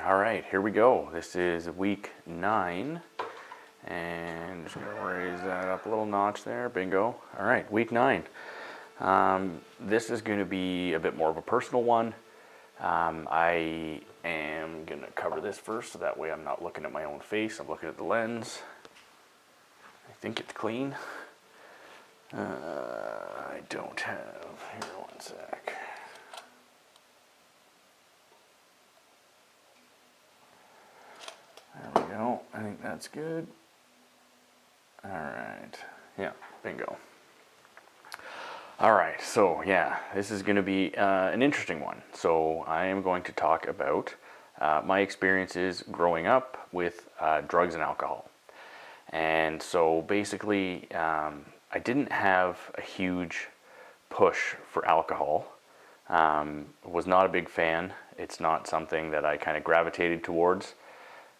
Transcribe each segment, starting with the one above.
All right, here we go. This is week 9, and just gonna raise that up a little notch there. Bingo. All right, week 9. This is going to be a bit more of a personal one. I am going to cover this first, so that way I'm not looking at my own face. I'm looking at the lens. I think it's clean. I don't have. Here, one sec. There we go. I think that's good. All right. Yeah, bingo. All right, so yeah, this is going to be an interesting one. So I am going to talk about my experiences growing up with drugs and alcohol. And so basically, I didn't have a huge push for alcohol. Was not a big fan. It's not something that I kind of gravitated towards.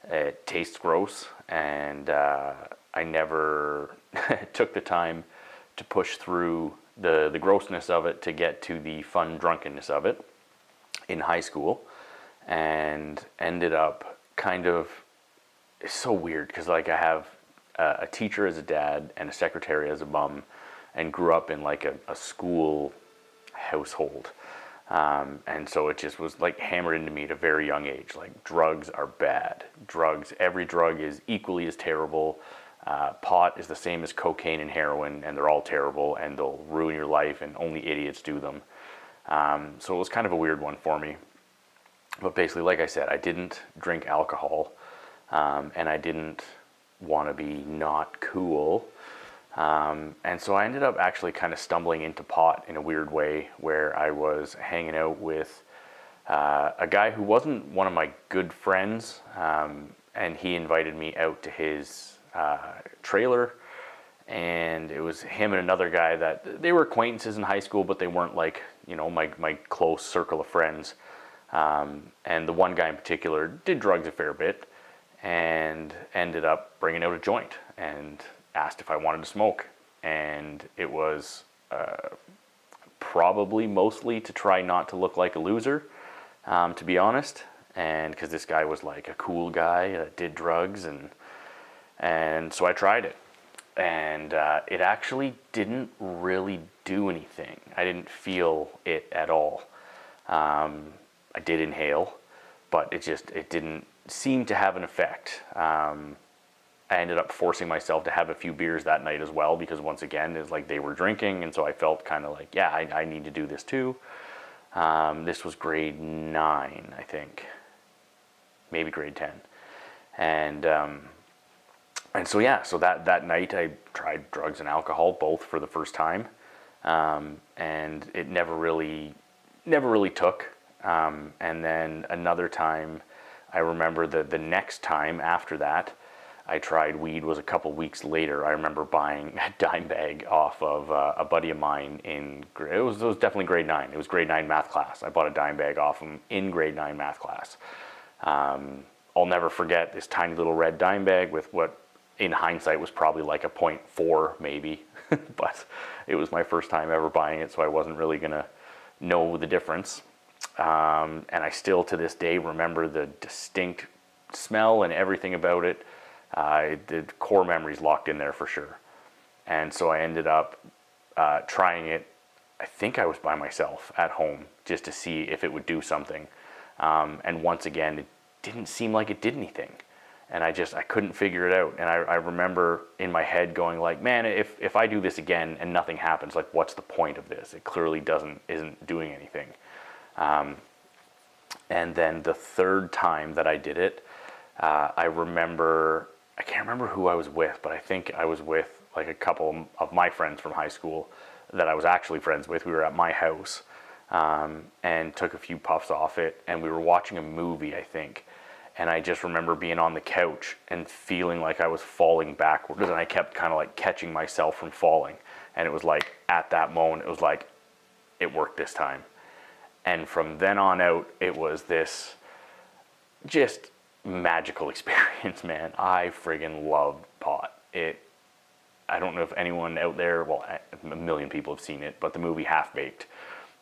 It tastes gross, and I never took the time to push through the grossness of it to get to the fun drunkenness of it in high school, and ended up kind of, it's so weird because like I have a teacher as a dad and a secretary as a mom, and grew up in like a school household. And so it just was like hammered into me at a very young age, like drugs are bad. Drugs, every drug is equally as terrible. Pot is the same as cocaine and heroin, and they're all terrible, and they'll ruin your life, and only idiots do them. So it was kind of a weird one for me. But basically, like I said, I didn't drink alcohol, and I didn't want to be not cool. And so I ended up actually kind of stumbling into pot in a weird way, where I was hanging out with a guy who wasn't one of my good friends, and he invited me out to his trailer, and it was him and another guy that they were acquaintances in high school, but they weren't like, you know, my close circle of friends. And the one guy in particular did drugs a fair bit, and ended up bringing out a joint and asked if I wanted to smoke. And it was probably mostly to try not to look like a loser, to be honest, and because this guy was like a cool guy that did drugs, and so I tried it, and it actually didn't really do anything. I didn't feel it at all. I did inhale, but it didn't seem to have an effect. I ended up forcing myself to have a few beers that night as well, because once again, it's like they were drinking, and so I felt kind of like, yeah, I need to do this too. This was grade 9, I think, maybe grade 10, and so yeah, so that night I tried drugs and alcohol both for the first time, and it never really took. And then another time, I remember the next time after that, I tried weed was a couple weeks later. I remember buying a dime bag off of a buddy of mine it was definitely grade 9. It was grade 9 math class. I bought a dime bag off him in grade 9 math class. I'll never forget this tiny little red dime bag with what in hindsight was probably like a .4 maybe, but it was my first time ever buying it, so I wasn't really gonna know the difference. And I still to this day remember the distinct smell and everything about it. The core memories locked in there for sure. And so I ended up trying it. I think I was by myself at home just to see if it would do something. And once again, it didn't seem like it did anything. And I couldn't figure it out. And I remember in my head going like, man, if I do this again and nothing happens, like what's the point of this? It clearly isn't doing anything. And then the third time that I did it, I can't remember who I was with, but I think I was with like a couple of my friends from high school that I was actually friends with. We were at my house, and took a few puffs off it, and we were watching a movie, I think. And I just remember being on the couch and feeling like I was falling backwards, and I kept kind of like catching myself from falling. And it was like, at that moment, it was like, it worked this time. And from then on out, it was this just magical experience, man. I friggin' loved pot. I don't know if anyone out there, well, a million people have seen it, but the movie Half Baked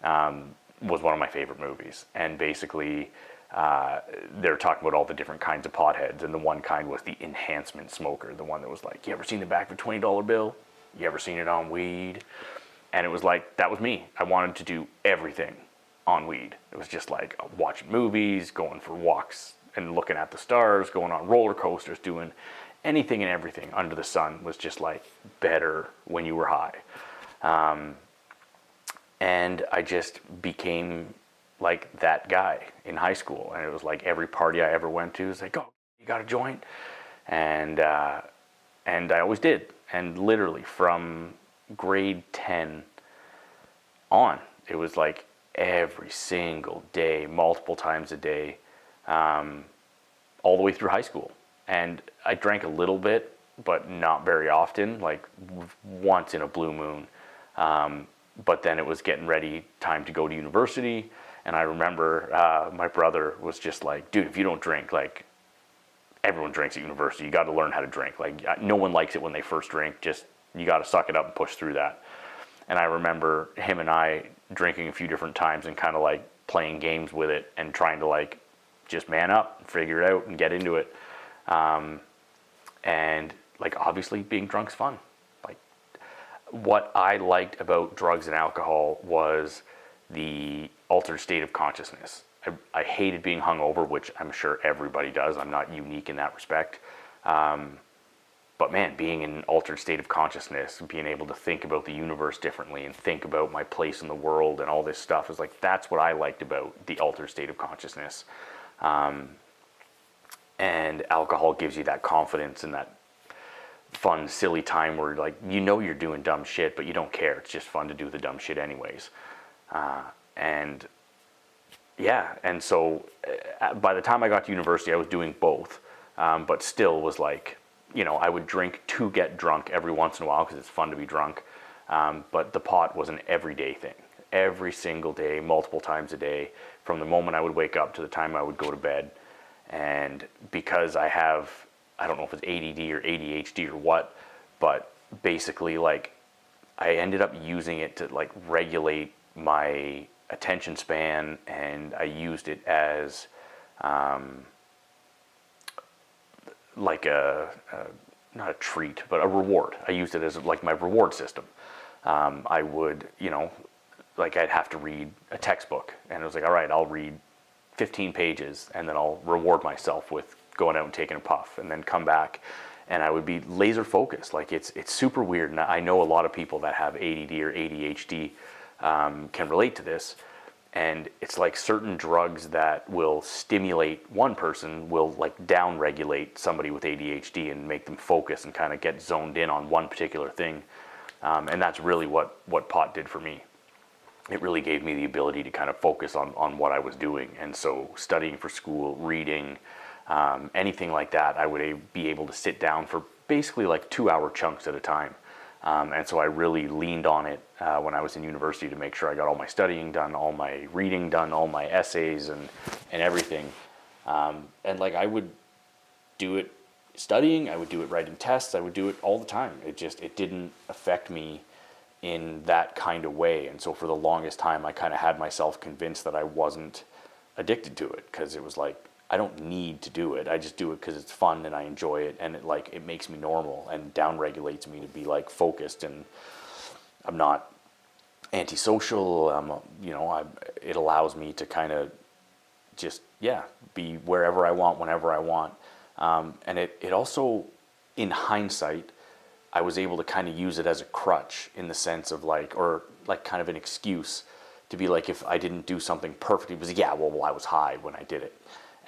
was one of my favorite movies. And basically, they're talking about all the different kinds of potheads, and the one kind was the enhancement smoker, the one that was like, you ever seen the back of a $20 bill? You ever seen it on weed? And it was like, that was me. I wanted to do everything on weed. It was just like watching movies, going for walks and looking at the stars, going on roller coasters, doing anything and everything under the sun was just like better when you were high. And I just became like that guy in high school. And it was like every party I ever went to was like, oh, you got a joint? And I always did. And literally from grade 10 on, it was like every single day, multiple times a day, all the way through high school. And I drank a little bit, but not very often, like once in a blue moon. But then it was getting ready, time to go to university. And I remember my brother was just like, dude, if you don't drink, like everyone drinks at university, you got to learn how to drink. Like no one likes it when they first drink, just you got to suck it up and push through that. And I remember him and I drinking a few different times and kind of like playing games with it and trying to like just man up, figure it out and get into it. And like obviously being drunk's fun. Like what I liked about drugs and alcohol was the altered state of consciousness. I hated being hungover, which I'm sure everybody does. I'm not unique in that respect. But man, being in an altered state of consciousness, being able to think about the universe differently and think about my place in the world and all this stuff is like, that's what I liked about the altered state of consciousness. And alcohol gives you that confidence and that fun, silly time where like, you know, you're doing dumb shit, but you don't care. It's just fun to do the dumb shit anyways. And so by the time I got to university, I was doing both, but still was like, you know, I would drink to get drunk every once in a while because it's fun to be drunk. But the pot was an everyday thing, every single day, multiple times a day, from the moment I would wake up to the time I would go to bed. And because I have, I don't know if it's ADD or ADHD or what, but basically like I ended up using it to like regulate my attention span, and I used it as like not a treat, but a reward. I used it as like my reward system. I would, you know, like I'd have to read a textbook, and it was like, all right, I'll read 15 pages, and then I'll reward myself with going out and taking a puff, and then come back, and I would be laser focused. Like it's super weird, and I know a lot of people that have ADD or ADHD can relate to this. And it's like certain drugs that will stimulate one person will like down-regulate somebody with ADHD and make them focus and kind of get zoned in on one particular thing. And that's really what pot did for me. It really gave me the ability to kind of focus on what I was doing. And so studying for school, reading, anything like that, I would be able to sit down for basically like 2-hour chunks at a time. And so I really leaned on it when I was in university to make sure I got all my studying done, all my reading done, all my essays and everything. And like I would do it studying, I would do it writing tests, I would do it all the time. It didn't affect me in that kind of way. And so for the longest time, I kind of had myself convinced that I wasn't addicted to it, because it was like, I don't need to do it. I just do it because it's fun and I enjoy it, and it makes me normal and down-regulates me to be like focused, and I'm not antisocial. It allows me to kind of just be wherever I want, whenever I want. And it also, in hindsight, I was able to kind of use it as a crutch, in the sense of or kind of an excuse to be like, if I didn't do something perfect, it was I was high when I did it.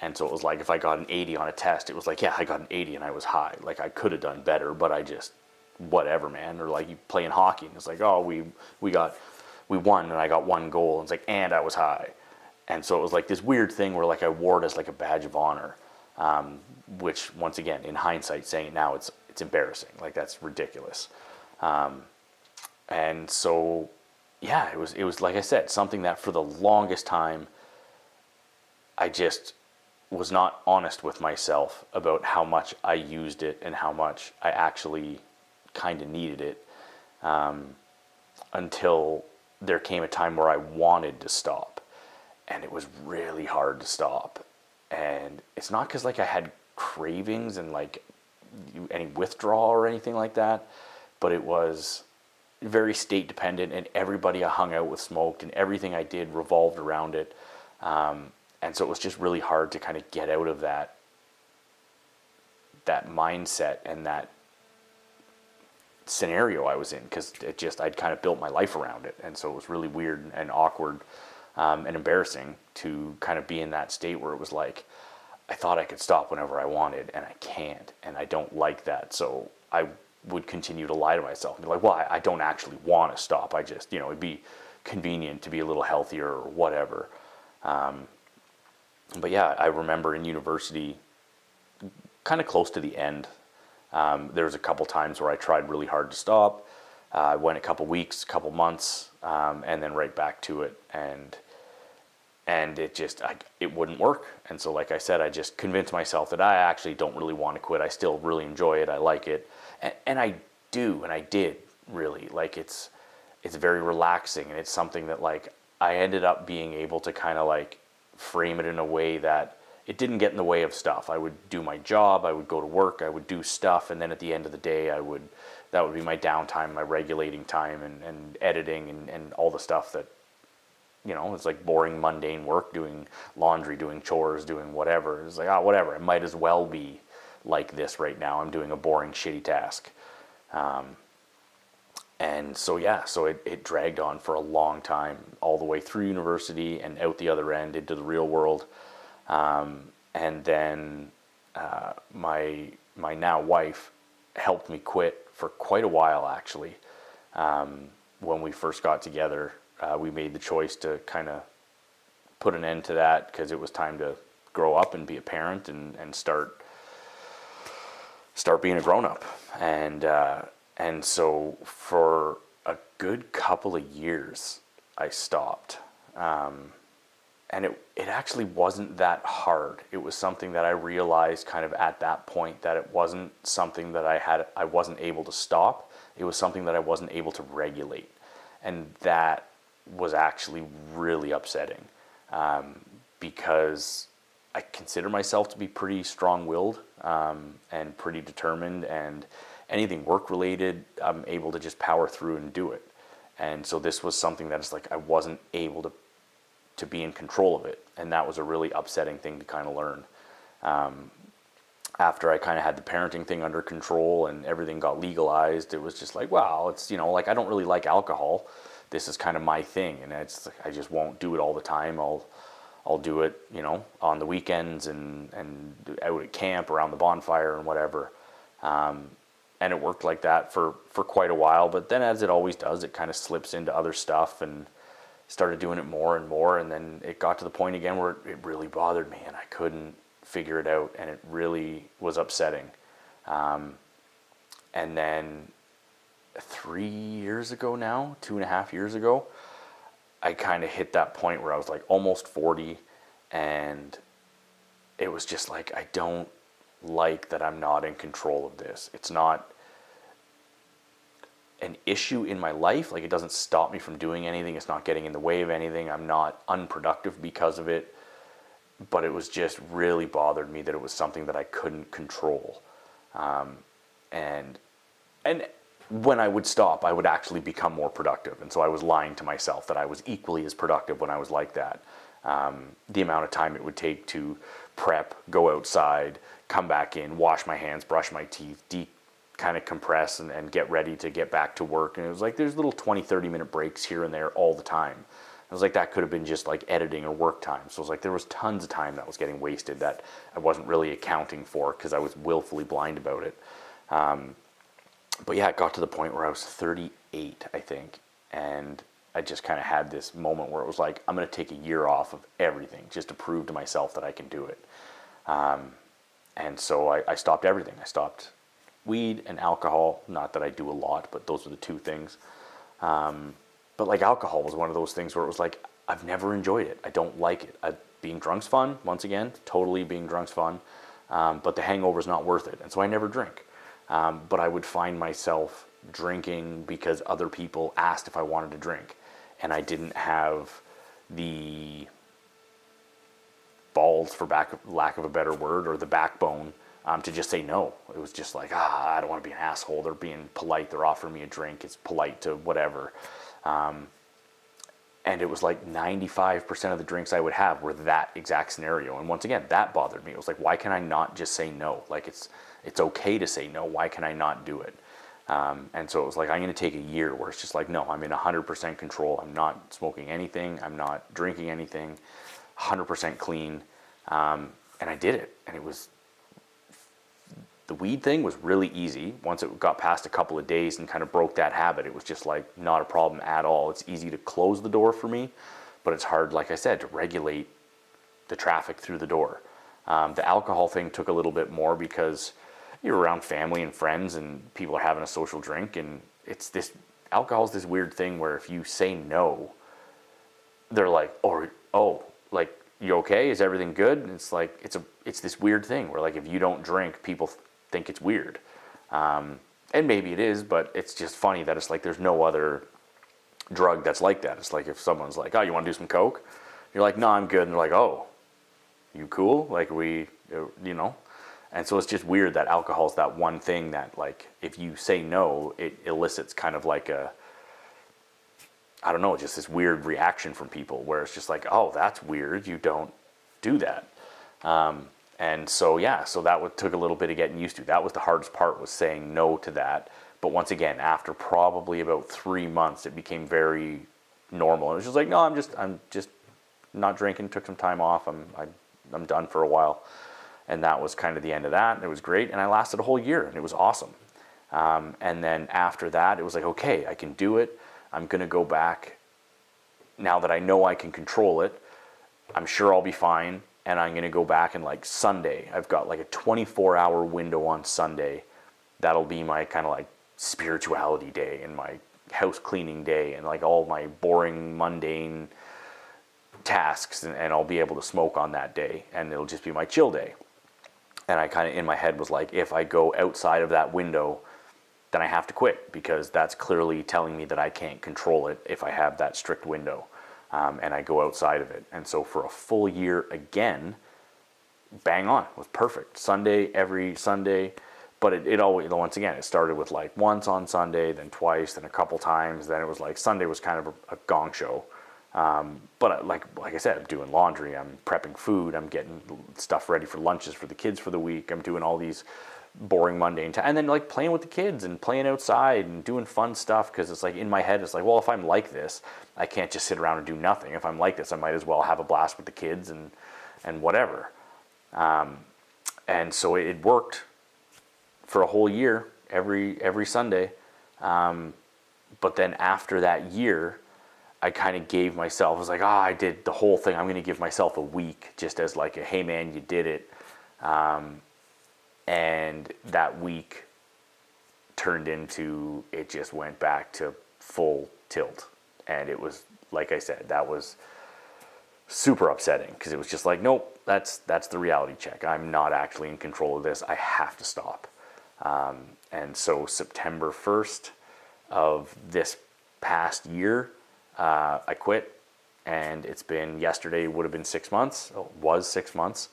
And so it was like, if I got an 80 on a test, it was like, I got an 80 and I was high. Like I could have done better, but I just, whatever, man. Or like you playing hockey and it's like, oh, we won and I got 1 goal. And it's like, and I was high. And so it was like this weird thing where like I wore it as like a badge of honor, which once again, in hindsight, saying it now, it's embarrassing. Like that's ridiculous. And so, it was like I said, something that for the longest time, I just was not honest with myself about how much I used it and how much I actually kind of needed it, until there came a time where I wanted to stop, and it was really hard to stop. And it's not because like I had cravings and like any withdrawal or anything like that, but it was very state dependent, and everybody I hung out with smoked, and everything I did revolved around it. And so it was just really hard to kind of get out of that mindset and that scenario I was in, because I'd kind of built my life around it. And so it was really weird and awkward and embarrassing to kind of be in that state where it was like, I thought I could stop whenever I wanted, and I can't, and I don't like that. So I would continue to lie to myself and be like, well, I don't actually want to stop. I just, it'd be convenient to be a little healthier or whatever. But yeah, I remember in university, kind of close to the end, there was a couple times where I tried really hard to stop. I went a couple weeks, couple months, and then right back to it. And it just, it wouldn't work. And so, like I said, I just convinced myself that I actually don't really want to quit. I still really enjoy it. I like it. And I do, and I did really. Like, it's very relaxing, and it's something that, like, I ended up being able to kind of, like, frame it in a way that it didn't get in the way of stuff. I would do my job, I would go to work, I would do stuff, and then at the end of the day, that would be my downtime, my regulating time, and editing, and all the stuff that, it's like boring, mundane work, doing laundry, doing chores, doing whatever. It's like, whatever, it might as well be like this right now. I'm doing a boring, shitty task. And so, yeah, so it dragged on for a long time, all the way through university and out the other end into the real world. And then my now wife helped me quit for quite a while, actually. When we first got together, we made the choice to kind of put an end to that, because it was time to grow up and be a parent and start being a grown-up. And so for a good couple of years, I stopped. And it actually wasn't that hard. It was something that I realized kind of at that point, that it wasn't something that I wasn't able to stop. It was something that I wasn't able to regulate. And that was actually really upsetting, because I consider myself to be pretty strong-willed, and pretty determined, and anything work-related, I'm able to just power through and do it. And so this was something that is like I wasn't able to be in control of it, and that was a really upsetting thing to kind of learn. After I kind of had the parenting thing under control and everything got legalized, it was just like, wow, it's, like, I don't really like alcohol. This is kind of my thing, and it's like, I just won't do it all the time. I'll do it, on the weekends and out at camp, around the bonfire and whatever. And it worked like that for quite a while, but then, as it always does, it kind of slips into other stuff, and started doing it more and more. And then it got to the point again where it really bothered me, and I couldn't figure it out, and it really was upsetting. And then 3 years ago now, 2.5 years ago, I kind of hit that point where I was like almost 40, and it was just like, I don't like that I'm not in control of this. It's not an issue in my life. Like, it doesn't stop me from doing anything. It's not getting in the way of anything. I'm not unproductive because of it. But it was just really bothered me that it was something that I couldn't control. And when I would stop, I would actually become more productive. And so I was lying to myself that I was equally as productive when I was like that. The amount of time it would take to prep, go outside, come back in, wash my hands, brush my teeth, kind of compress and get ready to get back to work. And it was like there's little 20-30 minute breaks here and there all the time. I was like, that could have been just like editing or work time. So it was like there was tons of time that was getting wasted that I wasn't really accounting for, because I was willfully blind about it. But yeah, it got to the point where I was 38, I think, and I just kind of had this moment where it was like, I'm going to take a year off of everything just to prove to myself that I can do it. And so I stopped everything. I stopped weed and alcohol. Not that I do a lot, but those were the two things. But like alcohol was one of those things where it was like, I've never enjoyed it. I don't like it. Being drunk's fun, once again, totally being drunk's fun. But the hangover's not worth it. And so I never drink. But I would find myself drinking because other people asked if I wanted to drink. And I didn't have the balls, for lack of a better word, or the backbone to just say no. It was just like, I don't want to be an asshole. They're being polite. They're offering me a drink. It's polite to whatever. And it was like 95% of the drinks I would have were that exact scenario. And once again, that bothered me. It was like, why can I not just say no? Like, it's okay to say no. Why can I not do it? And so it was like, I'm going to take a year where it's just like, no, I'm in 100% control. I'm not smoking anything. I'm not drinking anything. 100% clean. And I did it. And it was, the weed thing was really easy. Once it got past a couple of days and kind of broke that habit, it was just like not a problem at all. It's easy to close the door for me, but it's hard, like I said, to regulate the traffic through the door. The alcohol thing took a little bit more because you're around family and friends and people are having a social drink, and alcohol is this weird thing where if you say no, they're like, oh, like, you okay? Is everything good? And it's like, it's this weird thing where, like, if you don't drink, people think it's weird. And maybe it is, but it's just funny that it's like there's no other drug that's like that. It's like if someone's like, oh, you want to do some coke? You're like, no, I'm good. And they're like, oh, you cool? Like, And so it's just weird that alcohol is that one thing that, like, if you say no, it elicits kind of like just this weird reaction from people where it's just like, oh, that's weird. You don't do that. And so, so that took a little bit of getting used to. That was the hardest part, was saying no to that. But once again, after probably about 3 months, it became very normal. It was just like, no, I'm just not drinking. Took some time off. I'm done for a while. And that was kind of the end of that. And it was great. And I lasted a whole year, and it was awesome. And then after that, it was like, okay, I can do it. I'm going to go back. Now that I know I can control it, I'm sure I'll be fine. And I'm going to go back, and like Sunday, I've got like a 24-hour window on Sunday. That'll be my kind of like spirituality day and my house cleaning day and like all my boring, mundane tasks. And I'll be able to smoke on that day, and it'll just be my chill day. And I kind of, in my head, was like, if I go outside of that window, then I have to quit, because that's clearly telling me that I can't control it if I have that strict window. And I go outside of it. And so for a full year again, bang on, was perfect. Every Sunday. But it always, once again, it started with like once on Sunday, then twice, then a couple times. Then it was like Sunday was kind of a gong show. But like I said, I'm doing laundry, I'm prepping food, I'm getting stuff ready for lunches for the kids for the week. I'm doing all these boring, mundane and then like playing with the kids and playing outside and doing fun stuff, because it's like in my head, it's like, well, if I'm like this, I can't just sit around and do nothing. If I'm like this, I might as well have a blast with the kids and whatever. And so it worked for a whole year, every Sunday. But then after that year, I kind of gave myself, I was like, I did the whole thing. I'm going to give myself a week just as like a, hey man, you did it. And that week turned into, it just went back to full tilt. And it was, like I said, that was super upsetting, because it was just like, nope, that's the reality check. I'm not actually in control of this. I have to stop. And so September 1st of this past year, I quit, and it's been, yesterday would have been 6 months, was 6 months.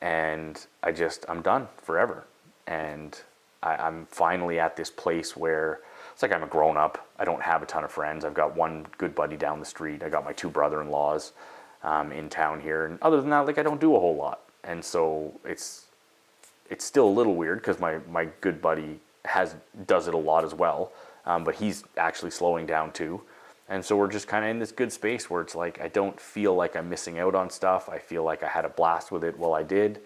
And I'm done forever. And I'm finally at this place where it's like I'm a grown up. I don't have a ton of friends. I've got one good buddy down the street. I got my 2 brother-in-laws in town here. And other than that, like, I don't do a whole lot. And so it's still a little weird, because my good buddy does it a lot as well. But he's actually slowing down too. And so we're just kind of in this good space where it's like, I don't feel like I'm missing out on stuff. I feel like I had a blast with it while I did.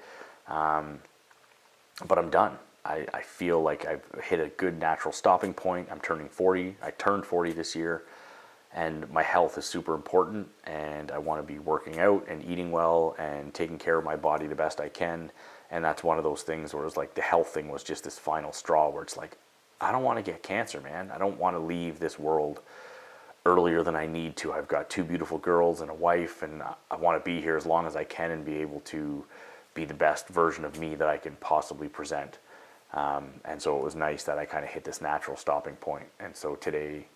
But I'm done. I feel like I've hit a good natural stopping point. I'm turning 40. I turned 40 this year. And my health is super important. And I want to be working out and eating well and taking care of my body the best I can. And that's one of those things where it's like the health thing was just this final straw where it's like, I don't want to get cancer, man. I don't want to leave this world earlier than I need to. I've got 2 beautiful girls and a wife, and I want to be here as long as I can and be able to be the best version of me that I can possibly present. And so it was nice that I kind of hit this natural stopping point. And so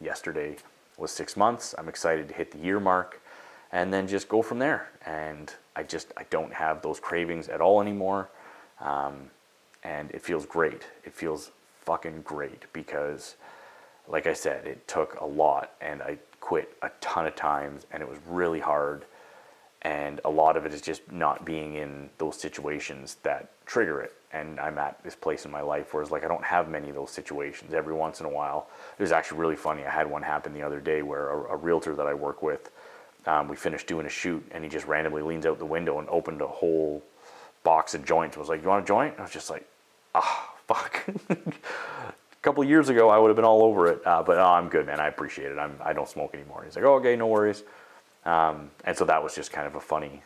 yesterday was 6 months. I'm excited to hit the year mark. and then just go from there. And I don't have those cravings at all anymore. And it feels great. It feels fucking great because, like I said, it took a lot, and I quit a ton of times, and it was really hard. And a lot of it is just not being in those situations that trigger it. And I'm at this place in my life where it's like I don't have many of those situations. Every once in a while, it was actually really funny. I had one happen the other day where a realtor that I work with, we finished doing a shoot, and he just randomly leans out the window and opened a whole box of joints. Was like, "You want a joint?" I was just like, fuck. A couple of years ago, I would have been all over it, but I'm good, man. I appreciate it. I don't smoke anymore. He's like, "Oh, okay, no worries." And so that was just kind of a funny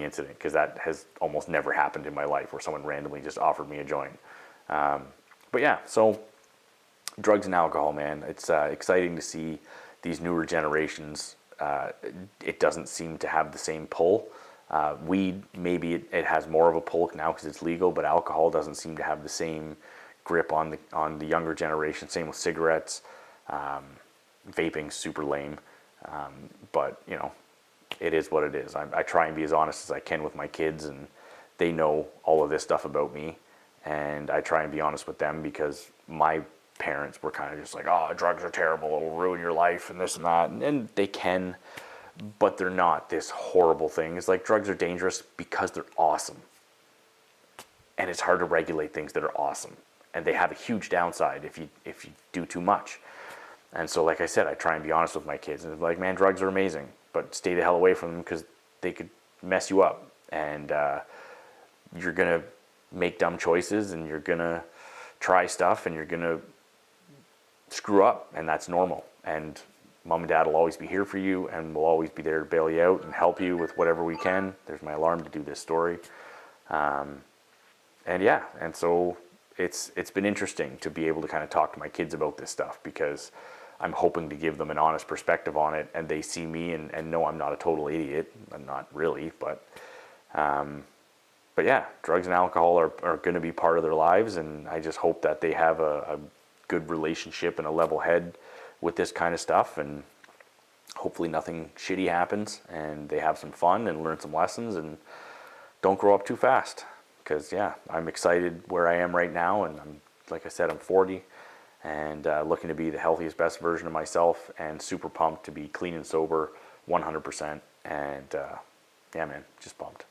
incident, because that has almost never happened in my life where someone randomly just offered me a joint. But yeah, so drugs and alcohol, man. It's exciting to see these newer generations. It doesn't seem to have the same pull. Weed, maybe it has more of a pull now because it's legal, but alcohol doesn't seem to have the same grip on the younger generation. Same with cigarettes. Vaping's super lame. But, you know, it is what it is. I try and be as honest as I can with my kids, and they know all of this stuff about me. And I try and be honest with them because my parents were kind of just like, "Oh, drugs are terrible. It'll ruin your life," and this and that. And they can, but they're not this horrible thing. It's like drugs are dangerous because they're awesome. And it's hard to regulate things that are awesome. And they have a huge downside if you do too much. And so, like I said, I try and be honest with my kids. And like, man, drugs are amazing, but stay the hell away from them because they could mess you up. And you're going to make dumb choices, and you're going to try stuff, and you're going to screw up. And that's normal. And mom and dad will always be here for you, and we'll always be there to bail you out and help you with whatever we can. There's my alarm to do this story. And yeah, and so it's been interesting to be able to kind of talk to my kids about this stuff, because I'm hoping to give them an honest perspective on it, and they see me and know I'm not a total idiot. I'm not really, but yeah, drugs and alcohol are going to be part of their lives, and I just hope that they have a good relationship and a level head with this kind of stuff, and hopefully nothing shitty happens, and they have some fun and learn some lessons and don't grow up too fast. Because yeah, I'm excited where I am right now, and like I said, I'm 40 and looking to be the healthiest, best version of myself, and super pumped to be clean and sober 100%. And yeah, man, just pumped.